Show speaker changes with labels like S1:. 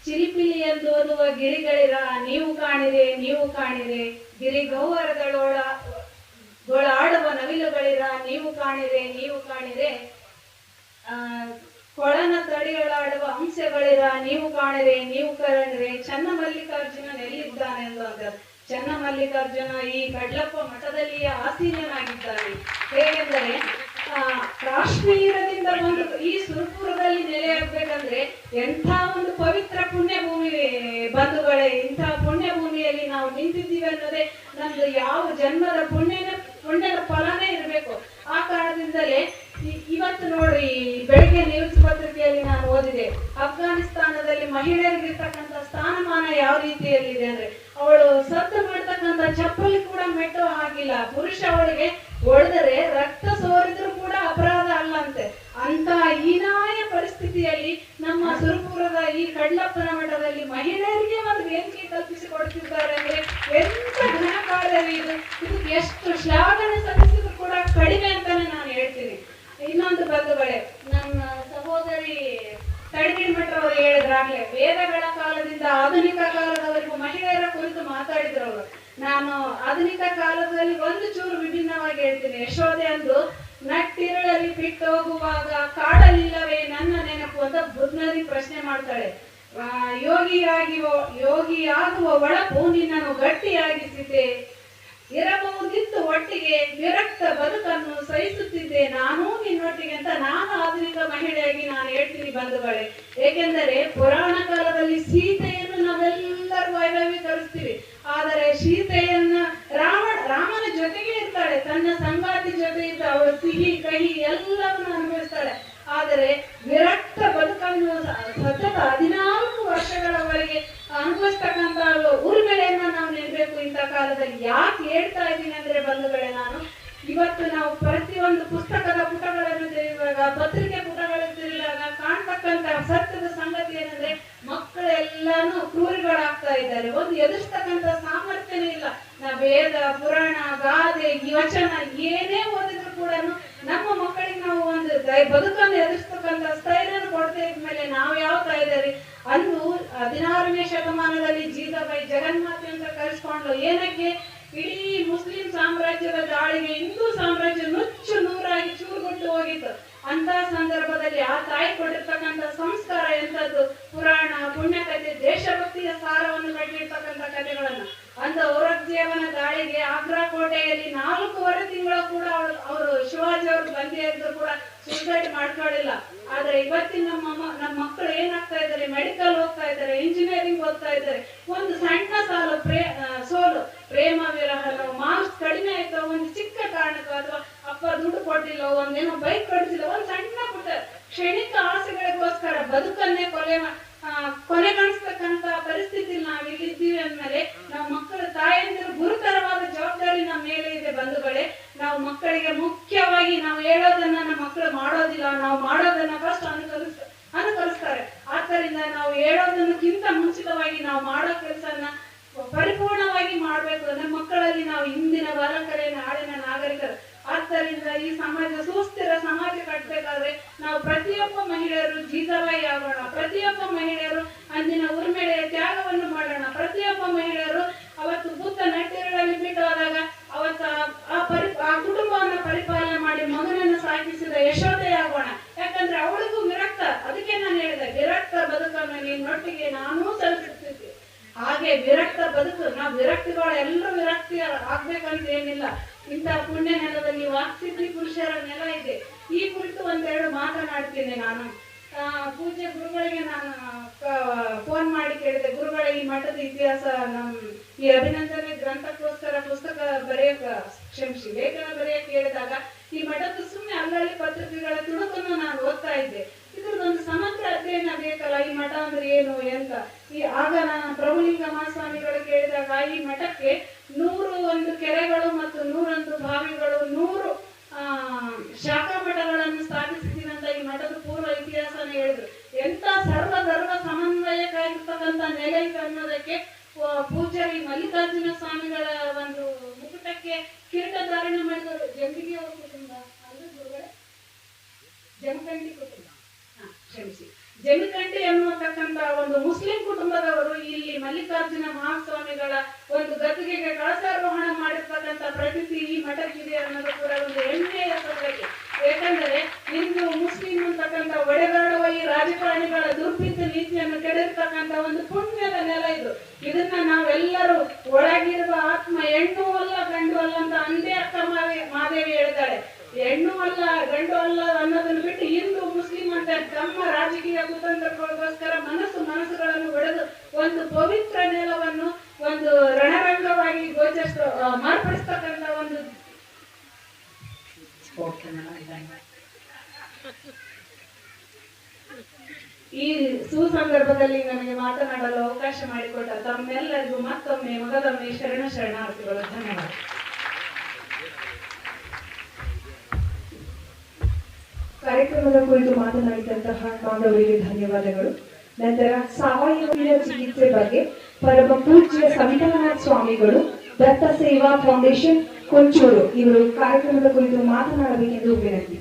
S1: ಚಿಲಿಪಿಲಿ ಎಂದು ಓದುವ ಗಿರಿಗಳಿರ ನೀವು ಕಾಣಿರೆ ನೀವು ಕಾಣಿರೆ, ಗಿರಿ ಗೋಳಾಡುವ ನವಿಲುಗಳಿರ ನೀವು ಕಾಣಿರೆ ನೀವು ಕಾಣಿರೆ, ಕೊಳನ ತಡಿಗಳಾಡುವ ಅಂಶಗಳಿರ ನೀವು ಕಾಣಿರೆ ನೀವು ಕಾಣಿರೆ, ಚನ್ನ ಮಲ್ಲಿಕಾರ್ಜುನ ಎಲ್ಲಿದ್ದಾನೆ ಅಂತ. ಚನ್ನ ಮಲ್ಲಿಕಾರ್ಜುನ ಈ ಕಡ್ಲಪ್ಪ ಮಠದಲ್ಲಿಯೇ ಆಸೀನನಾಗಿದ್ದಾನೆ. ಹೇಗೆಂದರೆ ಕಾಶ್ಮೀರದಿಂದ ಬಂದು ಈ ಸುರಪುರದಲ್ಲಿ ನೆಲೆಯಾಗಬೇಕಂದ್ರೆ ಎಂಥ ಒಂದು ಪವಿತ್ರ ಪುಣ್ಯ ಭೂಮಿ ಬಂಧುಗಳೇ. ಇಂಥ ಪುಣ್ಯ ಭೂಮಿಯಲ್ಲಿ ನಾವು ನಿಂತಿದ್ದೀವಿ ಅನ್ನೋದೇ ನಮ್ದು ಯಾವ ಜನ್ಮದ ಪುಣ್ಯದ ಫಲನೇ ಇರಬೇಕು. ಆ ಕಾರಣದಿಂದಲೇ ಇವತ್ತು ನೋಡ್ರಿ, ಬೆಳಿಗ್ಗೆ ನ್ಯೂಸ್ ಪತ್ರಿಕೆಯಲ್ಲಿ ನಾನು ಓದಿದೆ, ಅಫ್ಘಾನಿಸ್ತಾನದಲ್ಲಿ ಮಹಿಳೆಯರಿಗಿರ್ತಕ್ಕಂಥ ಸ್ಥಾನಮಾನ ಯಾವ ರೀತಿಯಲ್ಲಿದೆ ಅಂದ್ರೆ, ಅವಳು ಸತ್ತು ಮಾಡ್ತಕ್ಕಂಥ ಚಪ್ಪಲಿ ಕೂಡ ಮೆಟ್ಟೋ ಆಗಿಲ್ಲ. ಪುರುಷ ಅವಳಿಗೆ ಹೊಡೆದರೆ ರಕ್ತ ಸೋರಿದ್ರು ಕೂಡ ಅಪರಾಧ ಅಲ್ಲ ಅಂತೆ. ಅಂತ ಹೀನಾಯ ಪರಿಸ್ಥಿತಿಯಲ್ಲಿ ನಮ್ಮ ಸುರಪುರದ ಈ ಕಡ್ಲಪ್ಪನ ಮಠದಲ್ಲಿ ಮಹಿಳೆಯರಿಗೆ ಒಂದು ವೇದಿಕೆ ಕಲ್ಪಿಸಿ ಕೊಡ್ತಿದ್ದಾರೆ ಅಂದ್ರೆ ಎಂತ ಘನ ಕಾರ್ಯವೇ ಇದು. ಇದಕ್ಕೆ ಎಷ್ಟು ಶ್ಲಾಘನೆ ಸಲ್ಲಿಸಿದ್ರು ಕೂಡ ಕಡಿಮೆ ಅಂತಾನೆ ನಾನು ಹೇಳ್ತೀನಿ. ಇನ್ನೊಂದು ಬಂಧುಗಳೇ, ನನ್ನ ಸಹೋದರಿ ತಡಗಿನ ಮಠ ಅವರು ಹೇಳಿದ್ರಾಗ್ಲೇ ವೇದಗಳ ಕಾಲದಿಂದ ಆಧುನಿಕ ಕಾಲದವರೆಗೂ ಮಹಿಳೆಯರ ಕುರಿತು ಮಾತಾಡಿದ್ರು ಅವರು. ನಾನು ಆಧುನಿಕ ಕಾಲದಲ್ಲಿ ಒಂದು ಚೂರು ವಿಭಿನ್ನವಾಗಿ ಹೇಳ್ತೀನಿ. ಯಶೋದೆ ಅಂದು ನಟ್ಟಿರಳಲ್ಲಿ ಬಿಟ್ಟು ಹೋಗುವಾಗ ಕಾಡಲಿಲ್ಲವೇ ನನ್ನ ನೆನಪು ಅಂತ ಬುದ್ಧನಲ್ಲಿ ಪ್ರಶ್ನೆ ಮಾಡ್ತಾಳೆ. ಯೋಗಿಯಾಗುವ ಒಳಪು ನಿನ್ನನ್ನು ಗಟ್ಟಿಯಾಗಿಸಿದೆ, ಇರಬಹುದಿತ್ತು ಒಟ್ಟಿಗೆ ವಿರಕ್ತ ಬದುಕನ್ನು ಸಹಿಸುತ್ತಿದ್ದೆ ನಾನು ನಿನ್ನೊಟ್ಟಿಗೆ ಅಂತ ನಾನು ಆಧುನಿಕ ಮಹಿಳೆಯಾಗಿ ನಾನು ಹೇಳ್ತೀನಿ ಬಂಧುಗಳೇ. ಏಕೆಂದರೆ ಪುರಾಣ ಕಾಲದಲ್ಲಿ ಸೀತೆಯನ್ನು ನಾವೆಲ್ಲರೂ ವೈಭವೀಕರಿಸ್ತೀವಿ. ಆದರೆ ಸೀತೆಯನ್ನ ರಾಮನ ಜೊತೆಗೆ ಇರ್ತಾಳೆ, ತನ್ನ ಸಂಗಾತಿ ಜೊತೆ ಇದ್ದ ಅವಳು ಸಿಹಿ ಕಹಿ ಎಲ್ಲವನ್ನು ಅನುಭವಿಸ್ತಾಳೆ. ಆದರೆ ವಿರಕ್ತ ಬದುಕನ್ನು ಸತತ 14 ವರ್ಷಗಳವರೆಗೆ ಅನುಭವಿಸ್ತಕ್ಕಂಥ ಊರ್ಮೆಳೆಯನ್ನ ನಾವು ನೆನಬೇಕು ಇಂಥ ಕಾಲದಲ್ಲಿ. ಯಾಕೆ ಹೇಳ್ತಾ ಇದ್ದೀನಿ ಅಂದ್ರೆ ಬಂಧುಗಳೇ, ನಾನು ಇವತ್ತು ನಾವು ಪ್ರತಿಯೊಂದು ಪುಸ್ತಕದ ಪುಟಗಳನ್ನು ತೆರೆಯುವಾಗ, ಪತ್ರಿಕೆ ಪುಟಗಳನ್ನು ತೆರೆಯುವಾಗ ಕಾಣ್ತಕ್ಕಂಥ ಸತ್ಯದ ಸಂಗತಿ ಏನಂದ್ರೆ, ಮಕ್ಕಳೆಲ್ಲಾನು ಕ್ರೂರಿಗಳಾಗ್ತಾ ಇದ್ದಾರೆ. ಒಂದು ಎದುರಿಸ್ತಕ್ಕಂಥ ಸಾಮರ್ಥ್ಯನೇ ಇಲ್ಲ. ನಾವು ವೇದ ಪುರಾಣ ಗಾದೆ ಈ ವಚನ ಏನೇ ಓದಿದ್ರು ಕೂಡ ನಮ್ಮ ಮಕ್ಕಳಿಗೆ ನಾವು ಒಂದು ಬದುಕನ್ನು ಎದುರಿಸ್ತಕ್ಕಂಥ ಸ್ಥೈರ್ಯವನ್ನು ಕೊಡ್ತಾ ಇದ್ಮೇಲೆ ನಾವು ಯಾವ ಇದ್ದಾರೆ. ಅಂದು 16ನೇ ಶತಮಾನದಲ್ಲಿ ಜೀಜಾಬಾಯಿ ಜಗನ್ಮಾತೆ ಅಂತ ಕರೆಸ್ಕೊಂಡು ಏನಕ್ಕೆ ಇಡೀ ಮುಸ್ಲಿಂ ಸಾಮ್ರಾಜ್ಯದ ದಾಳಿಗೆ ಹಿಂದೂ ಸಾಮ್ರಾಜ್ಯ ನುಚ್ಚು ನೂರಾಗಿ ಚೂರುಗೊಟ್ಟು ಹೋಗಿತ್ತು. ಅಂತ ಸಂದರ್ಭದಲ್ಲಿ ಆ ತಾಯಿ ಕೊಟ್ಟಿರ್ತಕ್ಕಂಥ ಸಂಸ್ಕಾರ ಎಂಥದ್ದು, ಪುರಾಣ ಪುಣ್ಯಕಥೆ ದೇಶಭಕ್ತಿಯ ಸಾರವನ್ನು ಕಟ್ಟಿರ್ತಕ್ಕಂಥ ಕಥೆಗಳನ್ನು. ಅಂದ ಔರಂಗಜೇಬನ ದಾಳಿಗೆ ಆಗ್ರಾ ಕೋಟೆಯಲ್ಲಿ 4.5 ತಿಂಗಳು ಕೂಡ ಅವರು ಶಿವಾಜಿ ಅವರು ಬಂದಿದ್ರು ಕೂಡ ಸೂಸೈಡ್ ಮಾಡ್ಕೊಳ್ಳಿಲ್ಲ. ಆದ್ರೆ ಇವತ್ತಿನ ನಮ್ಮ ಮಕ್ಕಳು ಏನಾಗ್ತಾ ಇದ್ದಾರೆ, ಮೆಡಿಕಲ್ ಓದ್ತಾ ಇದ್ದಾರೆ, ಇಂಜಿನಿಯರಿಂಗ್ ಓದ್ತಾ ಇದ್ದಾರೆ. ಒಂದು ಸಣ್ಣ ಸೋಲು, ಪ್ರೇಮ ವಿರಹ, ಮಾರ್ಕ್ಸ್ ಕಡಿಮೆ ಆಯ್ತು, ಒಂದು ಚಿಕ್ಕ ಕಾರಣಕ್ಕೂ ಅಥವಾ ಅಪ್ಪ ದುಡ್ಡು ಕೊಟ್ಟಿಲ್ಲ, ಒಂದೇನೋ ಬೈಕ್ ಕೊಡಿಸಿಲ್ಲ, ಒಂದು ಸಣ್ಣ ಪುಟ್ಟ ಕ್ಷಣಿಕ ಆಸೆಗಳಿಗೋಸ್ಕರ ಬದುಕನ್ನೇ ಕೊನೆಗಾಣಿಸ್ತಕ್ಕಂತ ಪರಿಸ್ಥಿತಿ ನಾವು ಇಲ್ಲಿದ್ದೀವಿ ಅಂದ್ಮೇಲೆ ನಾವು ಮಕ್ಕಳ ತಾಯಂದಿರು ಗುರುತರವಾದ ಜವಾಬ್ದಾರಿ ನಮ್ಮ ಮೇಲೆ ಇದೆ ಬಂಧುಗಳೇ. ನಾವು ಮಕ್ಕಳಿಗೆ ಮುಖ್ಯವಾಗಿ ನಾವು ಹೇಳೋದನ್ನ ನಮ್ಮ ಮಕ್ಕಳು ಮಾಡೋದಿಲ್ಲ, ನಾವು ಮಾಡೋದನ್ನ ಫಸ್ಟ್ ಅನುಕರಿಸ್ತಾರೆ. ಆದ್ದರಿಂದ ನಾವು ಹೇಳೋದನ್ನಕ್ಕಿಂತ ಮುಂಚಿತವಾಗಿ ನಾವು ಮಾಡೋ ಕೆಲಸನ ಪರಿಪೂರ್ಣವಾಗಿ ಮಾಡ್ಬೇಕು. ನಮ್ಮ ಮಕ್ಕಳಲ್ಲಿ ನಾವು ಇಂದಿನ ಬಾಲಕರೇ ನಾಡಿನ ನಾಗರಿಕರು. ಆದ್ದರಿಂದ ಈ ಸಮಾಜ ಸುಸ್ಥಿರ ಸಮಾಜ ಕಟ್ಟಬೇಕಾದ್ರೆ ನಾವು ಪ್ರತಿಯೊಬ್ಬ ಮಹಿಳೆಯರು ಜೀಜಾಬಾಯಿ ಆಗೋಣ. ಪ್ರತಿಯೊಬ್ಬ ಮಹಿಳೆಯರು ಅಂದಿನ ಉರ್ಮೆಳೆಯ ತ್ಯಾಗವನ್ನು ಮಾಡೋಣ. ಪ್ರತಿಯೊಬ್ಬ ಮಹಿಳೆಯರು ಅವತ್ತು ಬುದ್ಧ ನಟ್ಟಿರಳಲ್ಲಿ ಬಿಟ್ಟು ಹೋದಾಗ ಅವತ್ತು ಆ ಕುಟುಂಬವನ್ನು ಪರಿಪಾಲನೆ ಮಾಡಿ ಮಗನನ್ನು ಸಾಕಿಸಿದ ಯಶೋದೆ ಆಗೋಣ. ಯಾಕಂದ್ರೆ ಅವಳಿಗೂ ವಿರಕ್ತ, ಅದಕ್ಕೆ ನಾನು ಹೇಳಿದೆ ವಿರಕ್ತ ಬದುಕನ್ನು ನಿನ್ನೊಟ್ಟಿಗೆ ನಾನೂ ಸಲ್ಲಿಸುತ್ತಿದ್ದೆ. ಹಾಗೆ ವಿರಕ್ತ ಬದುಕು, ನಾವು ವಿರಕ್ತಿಗಳು ಎಲ್ಲರೂ ವಿರಕ್ತಿ ಆಗ್ಬೇಕಂತ ಏನಿಲ್ಲ. ಇಂಥ ಪುಣ್ಯ ನೆಲದಲ್ಲಿ ವಾಕ್ಸಿದ್ಧಿ ಪುರುಷರ ನೆಲ ಇದೆ. ಈ ಕುರಿತು ಒಂದೆರಡು ಮಾತನಾಡ್ತೀನಿ. ನಾನು ಪೂಜ್ಯ ಗುರುಗಳಿಗೆ ನಾನು ಫೋನ್ ಮಾಡಿ ಕೇಳಿದೆ, ಗುರುಗಳ ಈ ಮಠದ ಇತಿಹಾಸ ಈ ಅಭಿನಂದನೆ ಗ್ರಂಥಕ್ಕೋಸ್ಕರ ಪುಸ್ತಕ ಲೇಖನ ಬರೆಯಕ್ಕೆ ಹೇಳಿದಾಗ ಈ ಮಠದ ಸುಮ್ಮನೆ ಅಲ್ಲಲ್ಲಿ ಪತ್ರಿಕೆಗಳ ತುಣುಕನ್ನು ನಾನು ಓದ್ತಾ ಇದ್ದೆ. ಇದ್ರದ್ದೊಂದು ಸಮಗ್ರ ಅಧ್ಯಯನ ಬೇಕಲ್ಲ, ಈ ಮಠ ಅಂದ್ರೆ ಏನು ಎಂತ. ಆಗ ನಾನು ಪ್ರಭುಲಿಂಗ ಮಹಾಸ್ವಾಮಿಗಳು ಕೇಳಿದಾಗ ಈ ಮಠಕ್ಕೆ 101 ಕೆರೆಗಳು ಮತ್ತು 101 ಬಾವಿಗಳು 100 ಶಾಖಾ ಮಠಗಳನ್ನು ಸ್ಥಾಪಿಸಿದ್ದೀನಂತ ಈ ಮಠದ ಪೂರ್ವ ಇತಿಹಾಸನ ಹೇಳಿದ್ರು. ಎಂತ ಸರ್ವ ಧರ್ಮ ಸಮನ್ವಯಕ್ಕಾಗಿರ್ತಕ್ಕಂಥ ನೆಲೆ ಇದೆ ಅನ್ನೋದಕ್ಕೆ ಪೂಜಾರಿ ಮಲ್ಲಿಕಾರ್ಜುನ ಸ್ವಾಮಿಗಳ ಒಂದು ಮುಕುಟಕ್ಕೆ ಕಿರೀಟ ಧಾರಣ ಮಾಡಿದವರು ಜಂಬಿಗೆ ಕುಟುಂಬ ಅಂದ್ರೆ ಗುರುಗಳೇ ಜಮಖಂಡಿ ಕುಟುಂಬ, ಕ್ಷಮಿಸಿ, ಜಮಿಕಂಡಿ ಎನ್ನುವತಕ್ಕಂತ ಒಂದು ಮುಸ್ಲಿಂ ಕುಟುಂಬದವರು ಇಲ್ಲಿ ಮಲ್ಲಿಕಾರ್ಜುನ ಮಹಾಸ್ವಾಮಿಗಳ ಒಂದು ಗದ್ದುಗೆಗೆ ಕಳಸಾರೋಹಣ ಮಾಡಿರ್ತಕ್ಕಂಥ ಪ್ರತೀತಿ ಈ ಮಠಕ್ಕಿದೆ ಅನ್ನೋದು ಕೂಡ ಒಂದು ಹೆಮ್ಮೆಯ ಸಂಗತಿ. ಯಾಕಂದ್ರೆ ಇಂದು ಮುಸ್ಲಿಂ ಅಂತಕ್ಕಂಥ ಒಡೆದಾಡುವ ಈ ರಾಜಕಾರಣಿಗಳ ದುರ್ಭಿತ್ತ ನೀತಿಯನ್ನು ಕೆಡಿರ್ತಕ್ಕಂಥ ಒಂದು ಪುಣ್ಯದ ನೆಲ ಇದು. ಇದನ್ನ ನಾವೆಲ್ಲರೂ ಒಳಗಿರುವ ಆತ್ಮ ಹೆಣ್ಣು ಅಲ್ಲ ಗಂಡು ಅಲ್ಲ ಅಂತ ಅಂದೇ ಅಕ್ಕ ಮಾದೇವಿ ಹೇಳಿದಾಳೆ. ಹೆಣ್ಣು ಅಲ್ಲ ಗಂಡು ಅಲ್ಲ ಅನ್ನೋದನ್ನು ಬಿಟ್ಟು ಹಿಂದೂ ಮುಸ್ಲಿಂ ಅಂತ ತಮ್ಮ ರಾಜಕೀಯ ಕುತಂತ್ರಗಳಿಗೋಸ್ಕರ ಮನಸ್ಸುಗಳನ್ನು ಒಡೆದು ಒಂದು ಪವಿತ್ರ ನೆಲವನ್ನು ಒಂದು ರಣರಂಗವಾಗಿ ಮಾರ್ಪಡಿಸ್ತಕ್ಕಂಥ ಒಂದು ಈ ಸುಸಂದರ್ಭದಲ್ಲಿ ನನಗೆ ಮಾತನಾಡಲು ಅವಕಾಶ ಮಾಡಿಕೊಟ್ಟ ತಮ್ಮೆಲ್ಲರಿಗೂ ಮತ್ತೊಮ್ಮೆ ಮೊದಲೊಮ್ಮೆ ಶರಣಾರ್ಥಿಗಳು. ಧನ್ಯವಾದ.
S2: ಕಾರ್ಯಕ್ರಮದ ಕುರಿತು ಮಾತನಾಡಿದಂತಹ ಬಾಂಧವರಿಗೆ ಧನ್ಯವಾದಗಳು. ನಂತರ ಸಾವಯವ ಚಿಕಿತ್ಸೆ ಬಗ್ಗೆ ಪರಮ ಪೂಜ್ಯ ಸಂವಿಧಾನ ಸ್ವಾಮಿಗಳು ದತ್ತ ಸೇವಾ ಫೌಂಡೇಶನ್ ಕೊಂಚೂರು ಇವರು ಕಾರ್ಯಕ್ರಮದ ಕುರಿತು ಮಾತನಾಡಬೇಕೆಂದು ವಿನಂತಿ.